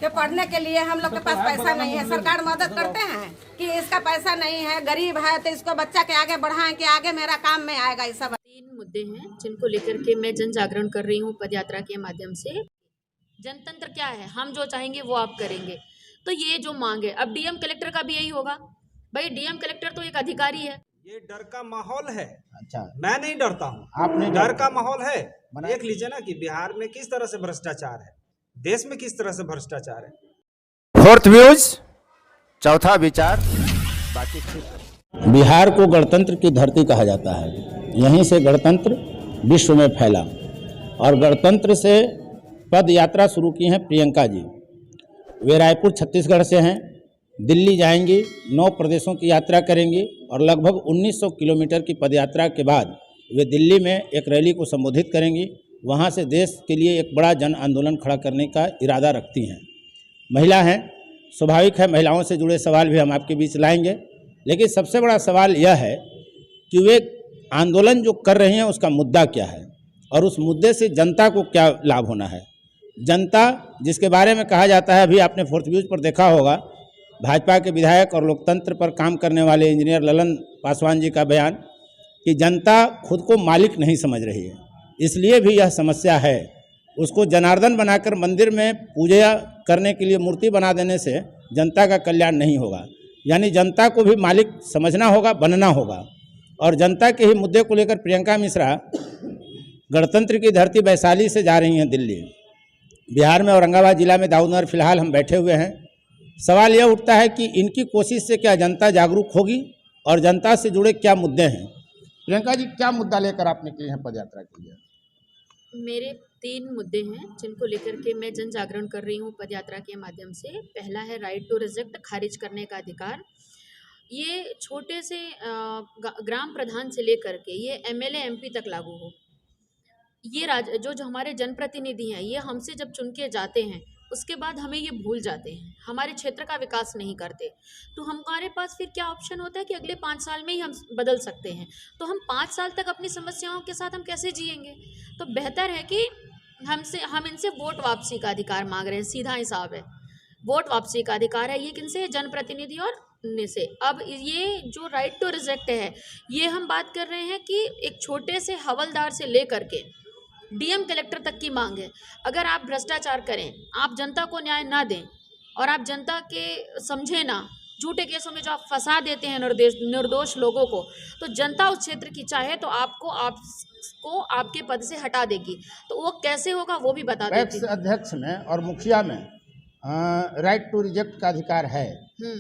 कि पढ़ने के लिए हम लोग के पास पैसा नहीं है। सरकार मदद करते हैं कि इसका पैसा नहीं है, गरीब है तो इसको बच्चा के आगे बढ़ाएं कि आगे मेरा काम में आएगा। ये सब 3 मुद्दे हैं जिनको लेकर के मैं जन जागरण कर रही हूँ पदयात्रा के माध्यम से। जनतंत्र क्या है, हम जो चाहेंगे वो आप करेंगे। तो ये जो मांग है, अब डीएम कलेक्टर का भी यही होगा। भाई डीएम कलेक्टर तो एक अधिकारी है। ये डर का माहौल है। अच्छा, मैं नहीं डरता हूँ, आप नहीं डर डरते? का माहौल है। बना- देख लीजिए ना कि बिहार में किस तरह से भ्रष्टाचार है, देश में किस तरह से भ्रष्टाचार है। फोर्थ व्यूज, चौथा विचार, बाकी ठीक। बिहार को गणतंत्र की धरती कहा जाता है। यहीं से गणतंत्र विश्व में फैला और गणतंत्र से पद यात्रा शुरू की हैं प्रियंका जी। वे रायपुर छत्तीसगढ़ से हैं, दिल्ली जाएंगी, 9 प्रदेशों की यात्रा करेंगी और लगभग 1900 किलोमीटर की पदयात्रा के बाद वे दिल्ली में एक रैली को संबोधित करेंगी। वहां से देश के लिए एक बड़ा जन आंदोलन खड़ा करने का इरादा रखती हैं। महिला हैं, स्वाभाविक है महिलाओं से जुड़े सवाल भी हम आपके बीच लाएंगे, लेकिन सबसे बड़ा सवाल यह है कि वे आंदोलन जो कर रही हैं उसका मुद्दा क्या है और उस मुद्दे से जनता को क्या लाभ होना है। जनता जिसके बारे में कहा जाता है, अभी आपने फोर्थ व्यूज पर देखा होगा, भाजपा के विधायक और लोकतंत्र पर काम करने वाले इंजीनियर ललन पासवान जी का बयान कि जनता खुद को मालिक नहीं समझ रही है, इसलिए भी यह समस्या है। उसको जनार्दन बनाकर मंदिर में पूजा करने के लिए मूर्ति बना देने से जनता का कल्याण नहीं होगा। यानी जनता को भी मालिक समझना होगा, बनना होगा। और जनता के ही मुद्दे को लेकर प्रियंका मिश्रा गणतंत्र की धरती वैशाली से जा रही हैं दिल्ली। बिहार में औरंगाबाद जिला में दाऊदनगर फिलहाल हम बैठे हुए हैं। सवाल यह उठता है कि इनकी कोशिश से क्या जनता जागरूक होगी और जनता से जुड़े क्या मुद्दे हैं। प्रियंका जी, क्या मुद्दा लेकर आप निकली हैं पदयात्रा के लिए? मेरे 3 मुद्दे हैं जिनको लेकर के मैं जन जागरण कर रही हूँ पदयात्रा के माध्यम से। पहला है राइट टू रिजेक्ट, खारिज करने का अधिकार। ये छोटे से ग्राम प्रधान से लेकर के ये एमएलए एमपी तक लागू हो। ये जो हमारे जनप्रतिनिधि हैं, ये हमसे जब चुन के जाते हैं उसके बाद हमें ये भूल जाते हैं, हमारे क्षेत्र का विकास नहीं करते। तो हमारे पास फिर क्या ऑप्शन होता है कि अगले 5 साल में ही हम बदल सकते हैं। तो हम 5 साल तक अपनी समस्याओं के साथ हम कैसे जिएंगे? तो बेहतर है कि हम इनसे वोट वापसी का अधिकार मांग रहे हैं। सीधा हिसाब है, वोट वापसी का अधिकार है। ये किनसे? जनप्रतिनिधि और से। अब ये जो राइट टू रिजेक्ट है, ये हम बात कर रहे हैं कि एक छोटे से हवलदार से लेकर के डीएम कलेक्टर तक की मांग है। अगर आप भ्रष्टाचार करें, आप जनता को न्याय ना दें और आप जनता के समझे ना, झूठे केसों में जो आप फंसा देते हैं निर्दोष लोगों को, तो जनता उस क्षेत्र की चाहे तो आपको आपके पद से हटा देगी। तो वो कैसे होगा वो भी बता देती पैक्स अध्यक्ष में और मुखिया में राइट टू रिजेक्ट का अधिकार है।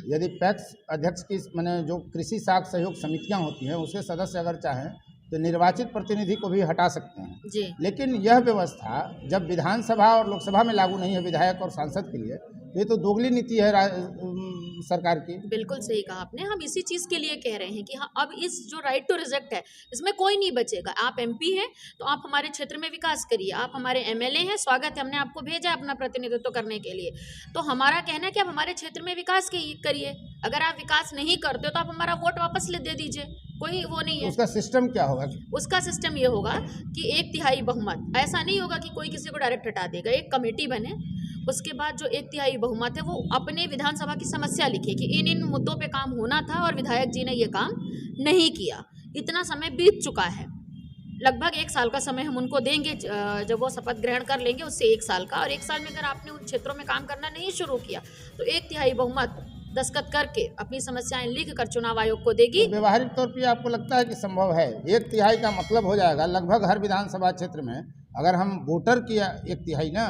यदि पैक्स अध्यक्ष की माने जो कृषि साख सहयोग समितियां होती हैं उसके सदस्य अगर चाहें तो निर्वाचित प्रतिनिधि को भी हटा सकते हैं जी। लेकिन यह व्यवस्था जब विधानसभा और लोकसभा में लागू नहीं है विधायक और सांसद के लिए, तो ये तो दोगली नीति है सरकार की। बिल्कुल सही कहा आपने। हम इसी चीज़ के लिए कह रहे हैं कि हाँ, अब इस जो राइट टू रिजेक्ट है इसमें कोई नहीं बचेगा। आप एमपी हैं तो आप हमारे क्षेत्र में विकास करिए, आप हमारे एमएलए हैं, स्वागत है, हमने आपको भेजा अपना प्रतिनिधित्व करने के लिए। तो हमारा कहना है कि आप हमारे क्षेत्र में विकास करिए। अगर आप विकास नहीं करते हो तो आप हमारा वोट वापस दे दीजिए, कोई वो नहीं है। उसका सिस्टम क्या होगा? उसका सिस्टम ये होगा कि 1/3 बहुमत। ऐसा नहीं होगा कि कोई किसी को डायरेक्ट हटा देगा। एक कमेटी बने, उसके बाद जो 1/3 बहुमत है वो अपने विधानसभा की समस्या लिखे कि इन मुद्दों पे काम होना था और विधायक जी ने ये काम नहीं किया। इतना समय बीत चुका है, लगभग 1 साल का समय हम उनको देंगे। जब वो शपथ ग्रहण कर लेंगे उससे 1 साल का, और 1 साल में अगर आपने उन क्षेत्रों में काम करना नहीं शुरू किया तो 1/3 बहुमत दस्तखत करके अपनी समस्याएं लिख कर चुनाव आयोग को देगी। तो व्यवहारिक तौर पे आपको लगता है कि संभव है? 1/3 का मतलब हो जाएगा लगभग हर विधानसभा क्षेत्र में अगर हम वोटर किया 1/3 ना,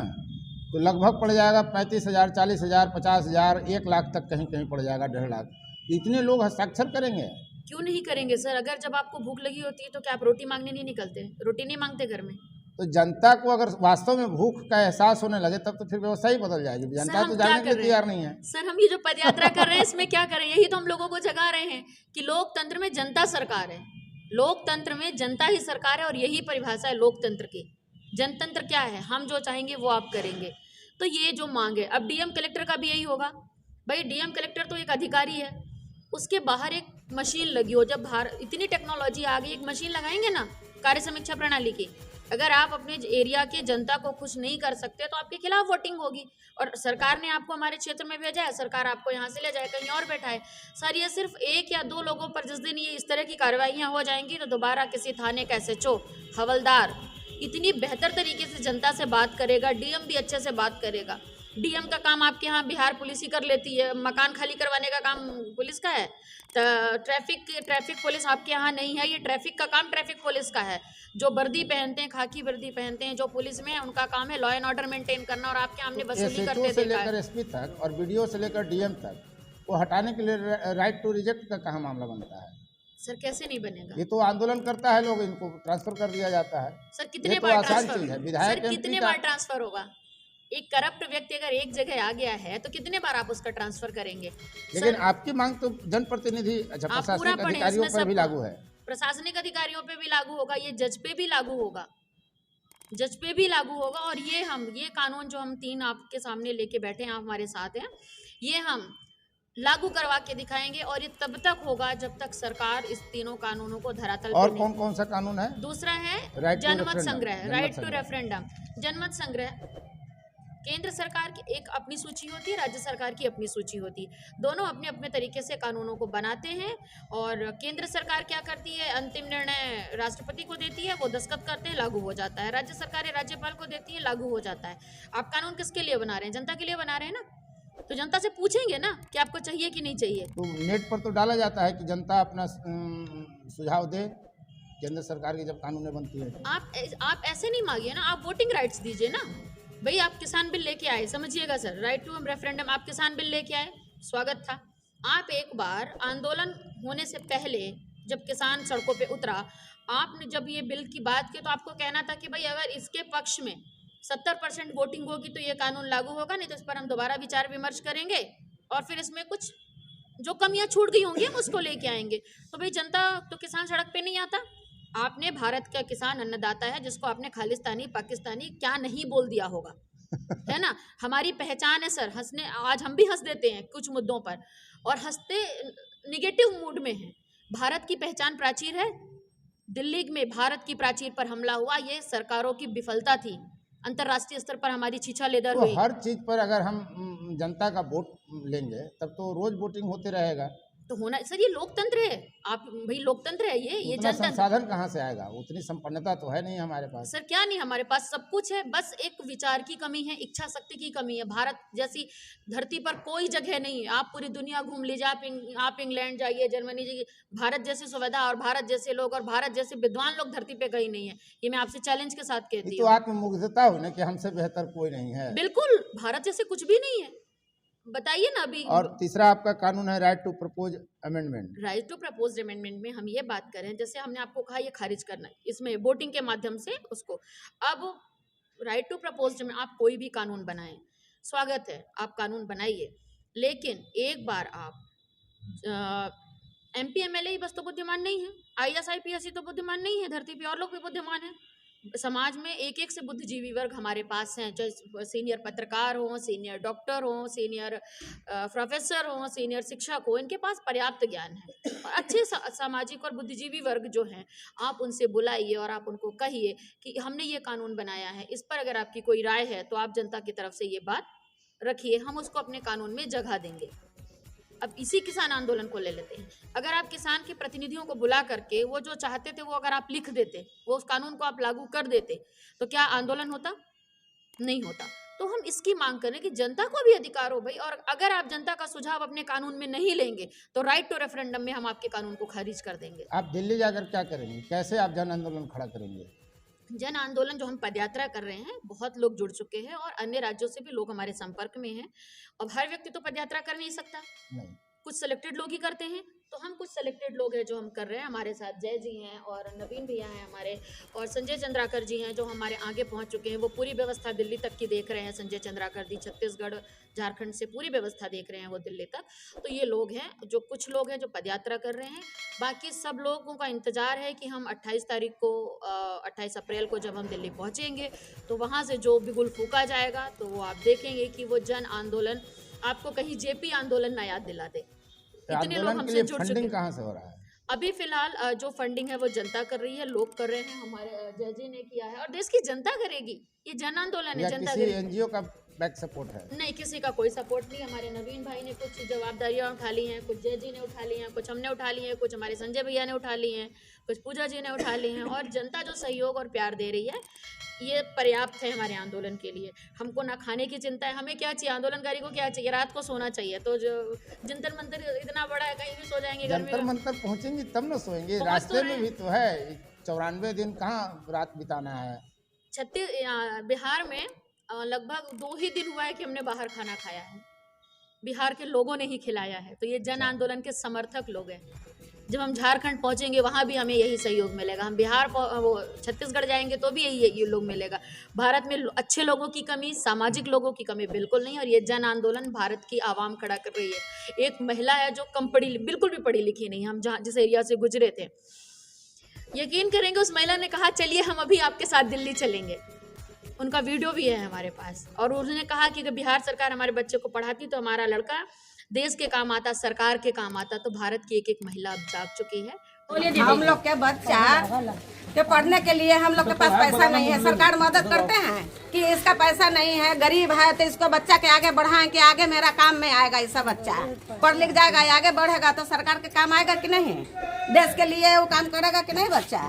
तो लगभग पड़ जाएगा 35,000, 40,000, 50,000, 1 लाख तक कहीं कहीं पड़ जाएगा, 1.5 लाख। इतने लोग हस्ताक्षर करेंगे? क्यों नहीं करेंगे सर? अगर जब आपको भूख लगी होती है तो क्या आप रोटी मांगने नहीं निकलते? रोटी नहीं मांगते घर में? तो जनता को अगर वास्तव में भूख का एहसास होने लगे तब तो फिर व्यवस्था ही बदल जाएगी। जनता तो जानने के लिए तैयार नहीं है। सर हम ये जो पदयात्रा कर रहे हैं इसमें क्या करें? यही तो हम लोगों को जगा रहे हैं कि लोकतंत्र में जनता सरकार है, लोकतंत्र में जनता ही सरकार है और यही परिभाषा है लोकतंत्र की। जनतंत्र क्या है? हम जो चाहेंगे वो आप करेंगे। तो ये जो मांग है, अब डीएम कलेक्टर का भी यही होगा। भाई डीएम कलेक्टर तो एक अधिकारी है, उसके बाहर एक मशीन लगी हो। जब इतनी टेक्नोलॉजी आ गई, एक मशीन लगाएंगे ना कार्य समीक्षा प्रणाली की, अगर आप अपने एरिया के जनता को खुश नहीं कर सकते तो आपके खिलाफ वोटिंग होगी। और सरकार ने आपको हमारे क्षेत्र में भेजा है, सरकार आपको यहाँ से ले जाए, कहीं और बैठाए। सर ये सिर्फ 1 या 2 लोगों पर जिस दिन ये इस तरह की कार्रवाइयाँ हो जाएंगी तो दोबारा किसी थाने का SHO, हवलदार इतनी बेहतर तरीके से जनता से बात करेगा, DM भी अच्छे से बात करेगा। DM का काम आपके यहाँ बिहार पुलिस ही कर लेती है, मकान खाली करवाने का काम पुलिस का है। ट्रैफिक पुलिस आपके यहाँ नहीं है, ये ट्रैफिक का काम ट्रैफिक पुलिस का है। जो वर्दी पहनते हैं, खाकी वर्दी पहनते हैं, जो पुलिस में है, उनका काम है लॉ एंड ऑर्डर मेंटेन करना। और आपके हमने वसूली करते से देखा लेकर है। SP तक और BDO से लेकर DM तक वो हटाने के लिए राइट टू रिजेक्ट का कहाँ मामला बनता है? सर कैसे नहीं बनेगा? ये तो आंदोलन करता है लोग, इनको ट्रांसफर कर दिया जाता है। सर कितने ये तो बार आसान ट्रांसफर, चीज है। विधायक सर MP कितने का- बार ट्रांसफर होगा? एक करप्ट व्यक्ति अगर एक जगह आ गया है तो कितने बार आप उसका ट्रांसफर करेंगे? लेकिन सर, आपकी मांग तो जनप्रतिनिधि आप पूरा प्रशासनिक पढ़ें, अधिकारियों इसमें पर भी सब लागू है। प्रशासनिक अधिकारियों पे भी लागू होगा, ये जज पे भी लागू होगा, जज पे भी लागू होगा। और ये कानून जो हम 3 आपके सामने लेके बैठे हैं, आप हमारे साथ हैं, ये हम लागू करवा के दिखाएंगे। और ये तब तक होगा जब तक सरकार इस तीनों कानूनों को धरातल और पे कौन कौन सा कानून है? दूसरा है Right to जनमत referendum, संग्रह, जनमत राइट टू संग्रह। रेफरेंडम, जनमत संग्रह। केंद्र सरकार की एक अपनी सूची होती है, राज्य सरकार की अपनी सूची होती है। दोनों अपने अपने तरीके से कानूनों को बनाते हैं। और केंद्र सरकार क्या करती है, अंतिम निर्णय राष्ट्रपति को देती है, वो दस्तखत करते हैं, लागू हो जाता है। राज्य सरकारें राज्यपाल को देती है, लागू हो जाता है। आप कानून किसके लिए बना रहे हैं? जनता के लिए बना रहे हैं ना। तो जनता से पूछेंगे ना कि आपको चाहिए कि नहीं चाहिए। तो नेट पर तो डाला जाता है कि जनता अपना सुझाव दे केंद्र सरकार की जब कानूनें बनती है। आप ऐसे नहीं मांगिए ना, आप वोटिंग राइट्स दीजिए ना। भाई आप किसान बिल लेके आए, समझिएगा सर, राइट टू रेफरेंडम, आप किसान बिल लेके आए, स्वागत था। आप एक बार आंदोलन होने से पहले जब किसान सड़कों पे उतरा, आपने जब ये बिल की बात की तो आपको कहना था कि भाई अगर इसके पक्ष में 70% वोटिंग होगी तो ये कानून लागू होगा, नहीं तो इस पर हम दोबारा विचार विमर्श करेंगे और फिर इसमें कुछ जो कमियां छूट गई होंगी हम उसको लेके आएंगे। तो भाई जनता तो किसान सड़क पे नहीं आता। आपने भारत का किसान अन्नदाता है, जिसको आपने खालिस्तानी पाकिस्तानी क्या नहीं बोल दिया होगा, है ना। हमारी पहचान है सर, हंसने, आज हम भी हंस देते हैं कुछ मुद्दों पर और हंसते निगेटिव मूड में हैं। भारत की पहचान प्राचीर है। दिल्ली में भारत की प्राचीर पर हमला हुआ, ये सरकारों की विफलता थी। अंतर्राष्ट्रीय स्तर पर हमारी छीछा लेदर तो हुई। हर चीज पर अगर हम जनता का वोट लेंगे तब तो रोज वोटिंग होते रहेगा। तो होना सर, ये लोकतंत्र है। आप भाई लोकतंत्र है ये उतना जनतंत्र। संसाधन कहाँ से आएगा? उतनी संपन्नता तो है नहीं हमारे पास। सर क्या नहीं, हमारे पास सब कुछ है, बस एक विचार की कमी है, इच्छा शक्ति की कमी है। भारत जैसी धरती पर कोई जगह नहीं है। आप पूरी दुनिया घूम लीजिए, आप इंग्लैंड जाइए, जर्मनी जाइए, भारत जैसी सुविधा और भारत जैसे लोग और भारत जैसे विद्वान लोग धरती पे कहीं नहीं है। ये मैं आपसे चैलेंज के साथ कहती तो हूँ। आत्ममुग्धता हो ना कि हमसे बेहतर कोई नहीं है। बिल्कुल, भारत जैसे कुछ भी नहीं है, बताइए ना अभी। और तीसरा आपका कानून है right to propose amendment. Right to propose amendment में हम ये बात करें, जैसे हमने आपको कहा ये खारिज करना है, इसमें वोटिंग के माध्यम से उसको। अब राइट टू प्रपोज में आप कोई भी कानून बनाएं, स्वागत है, आप कानून बनाइए, लेकिन एक बार आप MP MLA ही बस तो बुद्धिमान नहीं है, IAS IPS ही तो बुद्धिमान नहीं है, धरती पे और लोग भी बुद्धिमान हैं। समाज में एक एक से बुद्धिजीवी वर्ग हमारे पास हैं, चाहे सीनियर पत्रकार हों, सीनियर डॉक्टर हों, सीनियर प्रोफेसर हों, सीनियर शिक्षक हो, इनके पास पर्याप्त ज्ञान है। और अच्छे सामाजिक और बुद्धिजीवी वर्ग जो हैं, आप उनसे बुलाइए और आप उनको कहिए कि हमने ये कानून बनाया है, इस पर अगर आपकी कोई राय है तो आप जनता की तरफ से ये बात रखिए, हम उसको अपने कानून में जगह देंगे। अब इसी किसान आंदोलन को ले लेते हैं। अगर आप किसान के प्रतिनिधियों को बुला करके वो जो चाहते थे वो अगर आप लिख देते, वो उस कानून को आप लागू कर देते, तो क्या आंदोलन होता? नहीं होता। तो हम इसकी मांग करें कि जनता को भी अधिकार हो भाई, और अगर आप जनता का सुझाव अपने कानून में नहीं लेंगे तो राइट टू रेफरेंडम में हम आपके कानून को खारिज कर देंगे। आप दिल्ली जाकर क्या करेंगे? कैसे आप जन आंदोलन खड़ा करेंगे? जन आंदोलन जो हम पदयात्रा कर रहे हैं, बहुत लोग जुड़ चुके हैं और अन्य राज्यों से भी लोग हमारे संपर्क में हैं। अब हर व्यक्ति तो पदयात्रा कर नहीं सकता, नहीं, कुछ सेलेक्टेड लोग ही करते हैं। तो हम कुछ सेलेक्टेड लोग हैं जो हम कर रहे हैं। हमारे साथ जय जी हैं और नवीन भैया हैं हमारे, और संजय चंद्राकर जी हैं जो हमारे आगे पहुंच चुके हैं। वो पूरी व्यवस्था दिल्ली तक की देख रहे हैं। संजय चंद्राकर जी छत्तीसगढ़ झारखंड से पूरी व्यवस्था देख रहे हैं वो दिल्ली तक। तो ये लोग हैं, जो कुछ लोग हैं जो पदयात्रा कर रहे हैं। बाकी सब लोगों का इंतजार है कि हम 28 तारीख को 28 अप्रैल को जब हम दिल्ली पहुँचेंगे तो वहाँ से जो बिगुल फूका जाएगा तो वो आप देखेंगे कि वो जन आंदोलन आपको कहीं JP आंदोलन ना याद दिला दे। इतने लोग आंदोलन के हमसे लिए जुड़ चुके फंडिंग हैं। कहाँ से हो रहा है? अभी फिलहाल जो फंडिंग है वो जनता कर रही है, लोग कर रहे हैं, हमारे जय जी ने किया है और देश की जनता करेगी। ये जन आंदोलन है, या जनता किसी करेगी। एनजीओ का बैक सपोर्ट है? नहीं, किसी का कोई सपोर्ट नहीं। हमारे नवीन भाई ने कुछ जवाबदारियां उठा ली हैं, कुछ जय जी ने उठा ली हैं, कुछ हमने उठा ली हैं, कुछ हमारे संजय भैया ने उठा ली हैं, कुछ पूजा जी ने उठा ली हैं और जनता जो सहयोग और प्यार दे रही है ये पर्याप्त है हमारे आंदोलन के लिए। हमको ना खाने की चिंता है, हमें क्या चाहिए, आंदोलनकारी को क्या चाहिए, रात को सोना चाहिए। तो जो जंतर मंतर इतना बड़ा है, कहीं भी सो जाएंगे गर्मी जंतर में। मंतर पहुंचेंगे तब न सोएंगे, पहुंच तो रास्ते रहे में भी तो है। 94 दिन कहाँ रात बिताना है? बिहार में लगभग 2 ही दिन हुआ है कि हमने बाहर खाना खाया है, बिहार के लोगों ने ही खिलाया है। तो ये जन आंदोलन के समर्थक लोग हैं। जब हम झारखंड पहुंचेंगे वहाँ भी हमें यही सहयोग मिलेगा, हम वो छत्तीसगढ़ जाएंगे तो भी यही लोग मिलेगा। भारत में अच्छे लोगों की कमी, सामाजिक लोगों की कमी बिल्कुल नहीं। और ये जन आंदोलन भारत की आवाम खड़ा कर रही है। एक महिला है जो बिल्कुल भी पढ़ी लिखी नहीं, हम जहाँ जिस एरिया से गुजरे थे, यकीन करेंगे उस महिला ने कहा चलिए हम अभी आपके साथ दिल्ली चलेंगे। उनका वीडियो भी है हमारे पास। और उन्होंने कहा कि अगर बिहार सरकार हमारे बच्चे को पढ़ाती तो हमारा लड़का देश के काम आता, सरकार के काम आता। तो भारत की एक महिला अब जाग चुकी है। हम लोग के बच्चा के पढ़ने के लिए हम लोग के पास पैसा नहीं है। सरकार मदद करते हैं कि इसका पैसा नहीं है, गरीब है, तो इसको बच्चा के आगे बढ़ाएं कि आगे मेरा काम में आएगा। इसका बच्चा पढ़ लिख जाएगा, आगे बढ़ेगा तो सरकार के काम आएगा कि नहीं, देश के लिए वो काम करेगा कि नहीं बच्चा।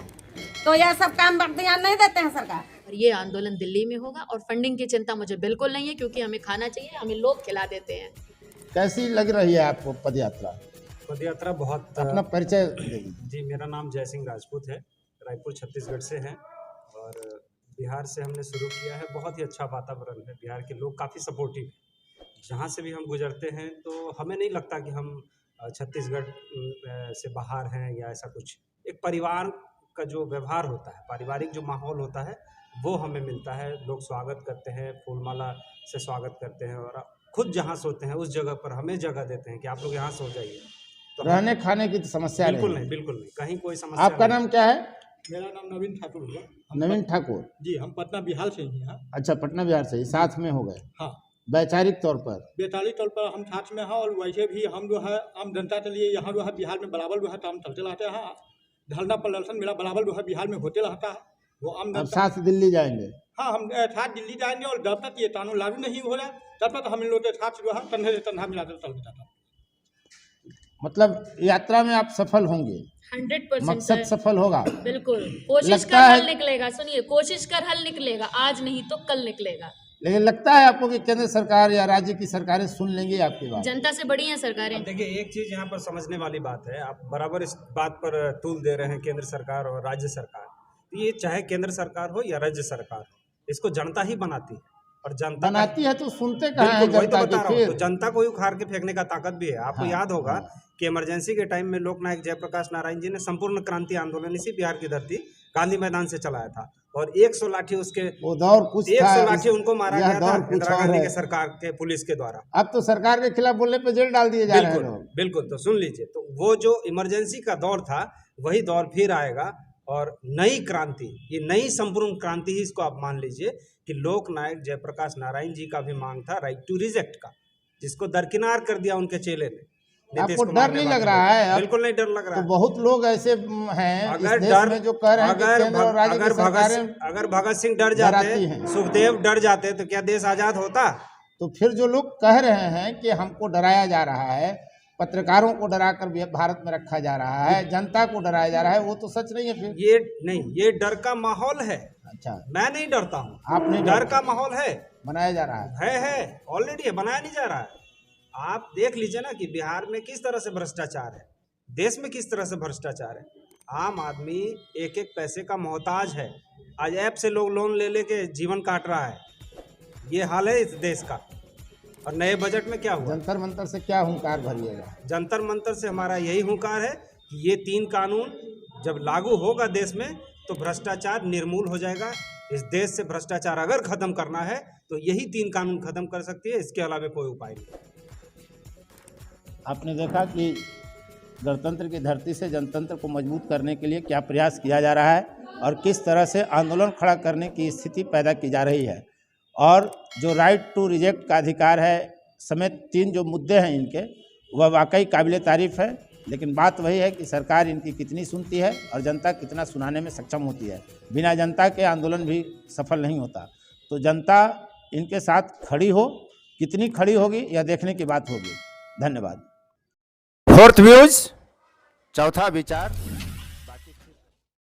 तो यह सब काम पर ध्यान नहीं देते हैं सरकार। और ये आंदोलन दिल्ली में होगा। और फंडिंग की चिंता मुझे बिल्कुल नहीं है, क्योंकि हमें खाना चाहिए, हमें लोग खिला देते हैं। कैसी लग रही है आपको पद यात्रा? पद यात्रा बहुत अपना परिचय दीजिए। जी, मेरा नाम जय सिंह राजपूत है, रायपुर छत्तीसगढ़ से हैं और बिहार से हमने शुरू किया है। बहुत ही अच्छा वातावरण है, बिहार के लोग काफ़ी सपोर्टिव हैं। जहाँ से भी हम गुजरते हैं तो हमें नहीं लगता कि हम छत्तीसगढ़ से बाहर हैं या ऐसा कुछ। एक परिवार का जो व्यवहार होता है, पारिवारिक जो माहौल होता है, वो हमें मिलता है। लोग स्वागत करते हैं, फूलमाला से स्वागत करते हैं और खुद जहाँ सोते हैं उस जगह पर हमें जगह देते हैं कि आप लोग यहाँ सो जाइए। तो रहने खाने की तो समस्या बिल्कुल नहीं? बिल्कुल नहीं, कहीं कोई समस्या आपका नहीं। नाम क्या है? मेरा नाम नवीन ठाकुर हुआ। नवीन ठाकुर जी, हम पटना बिहार से ही हैं। अच्छा, पटना बिहार से ही साथ में हो गए? हाँ, वैचारिक तौर पर? वैचारिक तौर पर हम साथ में हैं और वैसे भी हम जो है आम जनता के लिए यहाँ जो है बिहार में बराबर जो है काम चलते रहते हैं। धरना प्रदर्शन मेरा बराबर जो है बिहार में होते रहता है। वो आम अब जनता साथ दिल्ली जाएंगे? हाँ, हम साथ दिल्ली जाएंगे और जब तक ये कानून लागू नहीं हो रहा तब तक हम इन लोग के साथ जो है कंधे से कंधा मिलाकर चल जाता है। मतलब यात्रा में आप सफल होंगे? 100% मकसद सफल होगा? बिल्कुल, कोशिश लगता कर है- हल निकलेगा। सुनिए, कोशिश कर हल निकलेगा, आज नहीं तो कल निकलेगा। लेकिन लगता है आपको कि केंद्र सरकार या राज्य की सरकारें सुन लेंगी आपकी बात? जनता से बड़ी हैं सरकारें। अब देखिए, एक चीज़ यहाँ पर समझने वाली बात है, आप बराबर इस बात पर तूल दे रहे हैं केंद्र सरकार और राज्य सरकार। ये चाहे केंद्र सरकार हो या राज्य सरकार हो, इसको जनता ही बनाती है और जनता बनाती है तो सुनते कहाँ है बिल्कुल, वही तो जनता बता की? रहा हूँ। तो फिर जनता को ही उखाड़ के फेंकने का ताकत भी है। आपको हाँ, याद होगा हाँ। कि इमरजेंसी के टाइम में लोकनायक जयप्रकाश नारायण जी ने संपूर्ण क्रांति आंदोलन इसी बिहार की धरती गांधी मैदान से चलाया था और 100 लाठी उसके वो दौर कुछ था, 100 लाठी उनको मारा यह गया था दौर कुछ इंदिरा और गांधी है। के सरकार के पुलिस के द्वारा। अब तो सरकार के खिलाफ बोलने पे जेल डाल दिए जा रहे हैं बिल्कुल लोग। बिल्कुल, तो सुन लीजिए, तो वो जो इमरजेंसी का दौर था वही दौर फिर आएगा और नई क्रांति, ये नई संपूर्ण क्रांति ही इसको आप मान लीजिए कि लोकनायक जयप्रकाश नारायण जी का भी मांग था राइट टू रिजेक्ट का, जिसको दरकिनार कर दिया उनके चेले ने। नीतीश आपको कुमार डर ने नहीं बात लग रहा है? बिल्कुल नहीं डर लग रहा तो है। बहुत लोग ऐसे हैं इस अगर देश डर में जो कह रहे हैं कि केंद्र और राज्य की सरकारें अगर भगत सिंह डर डराती जाते, हैं। सुखदेव डर जाते तो क्या देश आजाद होता? तो फिर जो लोग कह रहे हैं कि हमको डराया जा रहा है, पत्रकारों को डराकर भारत में रखा जा रहा है, जनता को डराया जा रहा है, वो तो सच नहीं है फिर? ये नहीं, ये डर का माहौल है। अच्छा, मैं नहीं डरता हूँ, आप नहीं डर डरते? का माहौल है, बनाया जा रहा है? है ऑलरेडी है, बनाया नहीं जा रहा है। आप देख लीजिए ना कि बिहार में किस तरह से भ्रष्टाचार है, देश में किस तरह से भ्रष्टाचार है। आम आदमी एक एक पैसे का मोहताज है। आज ऐप से लोग लोन ले लेके जीवन काट रहा है, ये हाल है इस देश का। और नए बजट में क्या हुआ? जंतर मंतर से क्या हुंकार भरिएगा? जंतर मंतर से हमारा यही हुंकार है कि ये 3 कानून जब लागू होगा देश में तो भ्रष्टाचार निर्मूल हो जाएगा। इस देश से भ्रष्टाचार अगर खत्म करना है तो यही 3 कानून खत्म कर सकती है, इसके अलावा कोई उपाय नहीं। आपने देखा कि गणतंत्र की धरती से जनतंत्र को मजबूत करने के लिए क्या प्रयास किया जा रहा है और किस तरह से आंदोलन खड़ा करने की स्थिति पैदा की जा रही है। और जो राइट टू रिजेक्ट का अधिकार है समेत 3 जो मुद्दे हैं इनके, वह वाकई काबिल तारीफ़ है। लेकिन बात वही है कि सरकार इनकी कितनी सुनती है और जनता कितना सुनाने में सक्षम होती है। बिना जनता के आंदोलन भी सफल नहीं होता। तो जनता इनके साथ खड़ी हो, कितनी खड़ी होगी यह देखने की बात होगी। धन्यवाद। फोर्थ व्यूज, चौथा विचार।